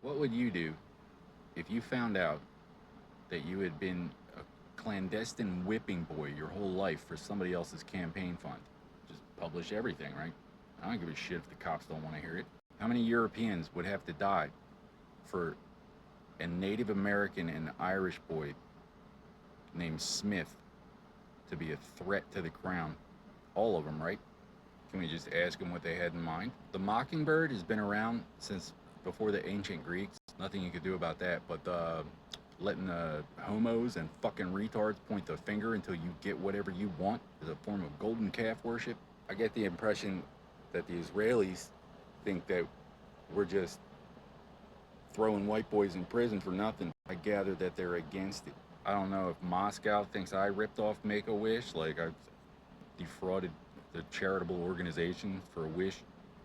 What would you do if you found out that you had been a clandestine whipping boy your whole life for somebody else's campaign fund? Just publish everything, right? I don't give a shit if the cops don't want to hear it. How many Europeans would have to die for a Native American and Irish boy named Smith to be a threat to the crown? All of them, right? Can we just ask them what they had in mind? The mockingbird has been around since before the ancient Greeks. Nothing you could do about that, but letting homos and fucking retards point the finger until you get whatever you want is a form of golden calf worship. I get the impression that the Israelis think that we're just throwing white boys in prison for nothing. I gather that they're against it. I don't know if Moscow thinks I ripped off Make-A-Wish, like I defrauded the charitable organization for a wish.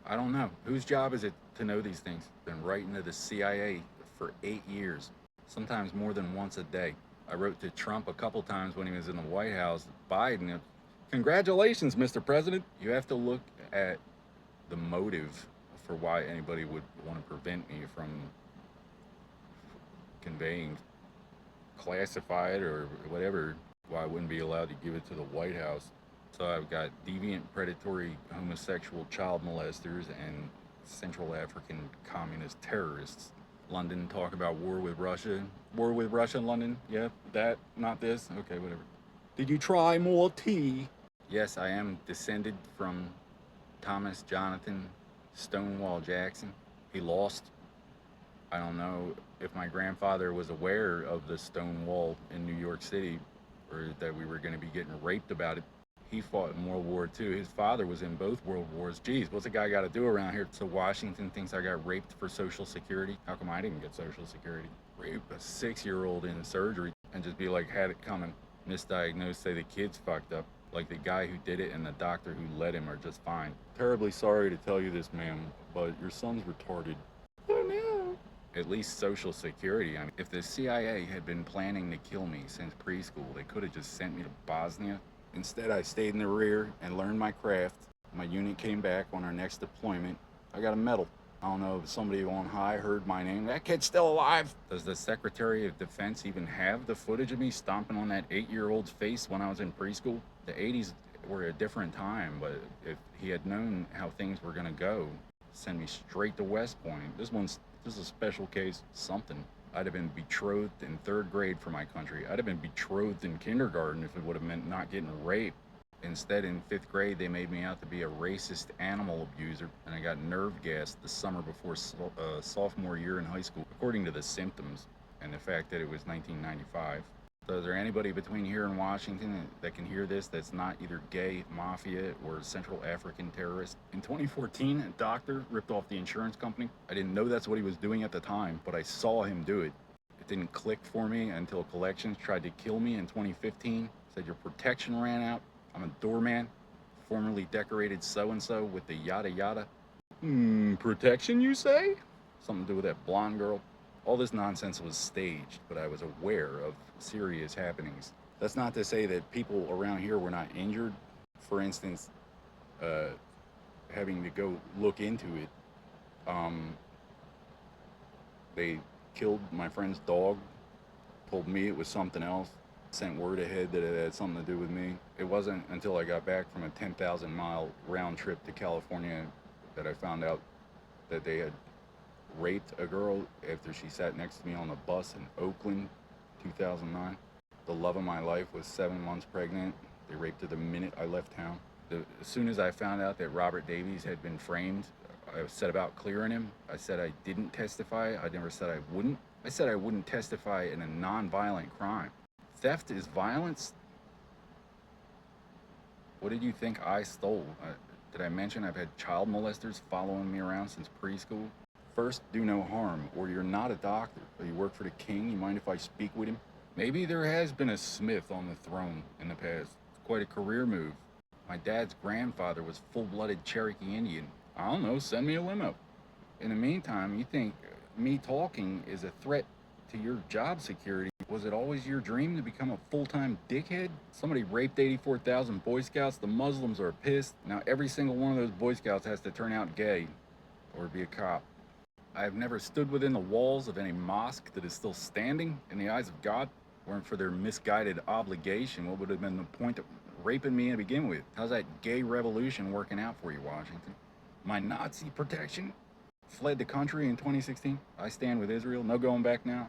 I don't know. Whose job is it to know these things? Been writing to the CIA for 8 years, sometimes more than once a day. I wrote to Trump a couple times when he was in the White House. Biden, congratulations, Mr. President. You have to look at the motive for why anybody would want to prevent me from conveying classified or whatever, why I wouldn't be allowed to give it to the White House. So I've got deviant, predatory, homosexual child molesters and Central African communist terrorists. London, talk about war with Russia. War with Russia, London? Yeah, that, not this? Okay, whatever. Did you try more tea? Yes, I am descended from Thomas Jonathan Stonewall Jackson. He lost. I don't know if my grandfather was aware of the Stonewall in New York City or that we were going to be getting raped about it. He fought in World War II. His father was in both World Wars. Geez, what's a guy got to do around here? So Washington thinks I got raped for Social Security. How come I didn't get Social Security? Rape a 6-year-old in surgery and just be like, had it coming. Misdiagnosed, say the kid's fucked up. Like the guy who did it and the doctor who led him are just fine. Terribly sorry to tell you this, ma'am, but your son's retarded. Oh no. At least Social Security. I mean, if the CIA had been planning to kill me since preschool, they could have just sent me to Bosnia. Instead, I stayed in the rear and learned my craft. My unit came back on our next deployment. I got a medal. I don't know if somebody on high heard my name. That kid's still alive. Does the Secretary of Defense even have the footage of me stomping on that 8-year-old's face when I was in preschool? The 80s were a different time, but if he had known how things were going to go, send me straight to West Point. This is a special case, something. I'd have been betrothed in 3rd grade for my country. I'd have been betrothed in kindergarten if it would have meant not getting raped. Instead, in 5th grade, they made me out to be a racist animal abuser, and I got nerve gassed the summer before sophomore year in high school, according to the symptoms and the fact that it was 1995. So is there anybody between here and Washington that can hear this that's not either gay, mafia, or Central African terrorist? In 2014, a doctor ripped off the insurance company. I didn't know that's what he was doing at the time, but I saw him do it. It didn't click for me until collections tried to kill me in 2015. Said your protection ran out. I'm a doorman, formerly decorated so-and-so with the yada yada. Protection, you say? Something to do with that blonde girl? All this nonsense was staged, but I was aware of serious happenings. That's not to say that people around here were not injured. For instance, having to go look into it, they killed my friend's dog, told me it was something else, sent word ahead that it had something to do with me. It wasn't until I got back from a 10,000-mile round trip to California that I found out that they had raped a girl after she sat next to me on a bus in Oakland, 2009. The love of my life was 7 months pregnant. They raped her the minute I left town. As soon as I found out that Robert Davies had been framed, I set about clearing him. I said I didn't testify. I never said I wouldn't. I said I wouldn't testify in a non-violent crime. Theft is violence? What did you think I stole? Did I mention I've had child molesters following me around since preschool? First, do no harm, or you're not a doctor, or you work for the king. You mind if I speak with him? Maybe there has been a Smith on the throne in the past. It's quite a career move. My dad's grandfather was full-blooded Cherokee Indian. I don't know, send me a limo. In the meantime, you think me talking is a threat to your job security. Was it always your dream to become a full-time dickhead? Somebody raped 84,000 Boy Scouts. The Muslims are pissed. Now every single one of those Boy Scouts has to turn out gay or be a cop. I have never stood within the walls of any mosque that is still standing in the eyes of God. Weren't for their misguided obligation, what would have been the point of raping me to begin with? How's that gay revolution working out for you, Washington? My Nazi protection? Fled the country in 2016. I stand with Israel. No going back now.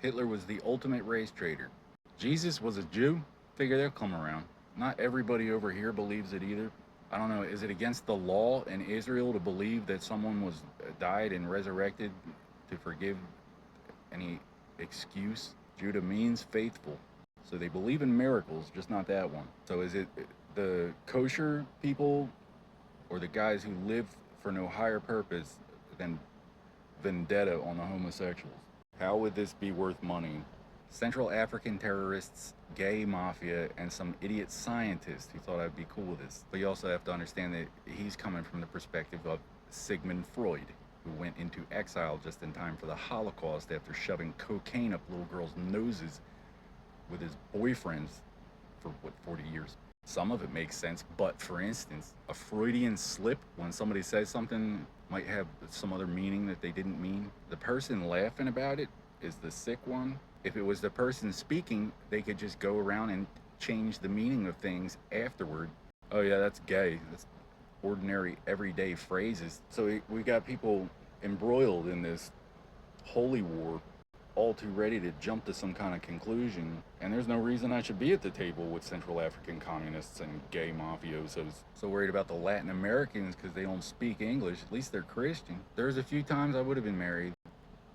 Hitler was the ultimate race traitor. Jesus was a Jew. Figure they'll come around. Not everybody over here believes it either. I don't know. Is it against the law in Israel to believe that someone was died and resurrected to forgive any excuse? Judah means faithful. So they believe in miracles, just not that one. So is it the kosher people or the guys who live for no higher purpose than vendetta on the homosexuals? How would this be worth money? Central African terrorists, gay mafia, and some idiot scientist who thought I'd be cool with this. But you also have to understand that he's coming from the perspective of Sigmund Freud, who went into exile just in time for the Holocaust after shoving cocaine up little girls' noses with his boyfriends for, 40 years. Some of it makes sense, but for instance, a Freudian slip when somebody says something might have some other meaning that they didn't mean. The person laughing about it is the sick one. If it was the person speaking, they could just go around and change the meaning of things afterward. Oh yeah, that's gay. That's ordinary, everyday phrases. So we got people embroiled in this holy war, all too ready to jump to some kind of conclusion. And there's no reason I should be at the table with Central African communists and gay mafiosos. So worried about the Latin Americans because they don't speak English. At least they're Christian. There's a few times I would have been married.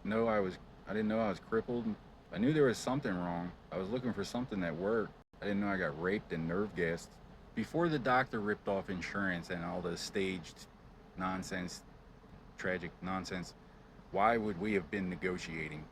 No, I didn't know I was crippled. I knew there was something wrong. I was looking for something that worked. I didn't know I got raped and nerve gassed. Before the doctor ripped off insurance and all the staged nonsense, tragic nonsense, why would we have been negotiating?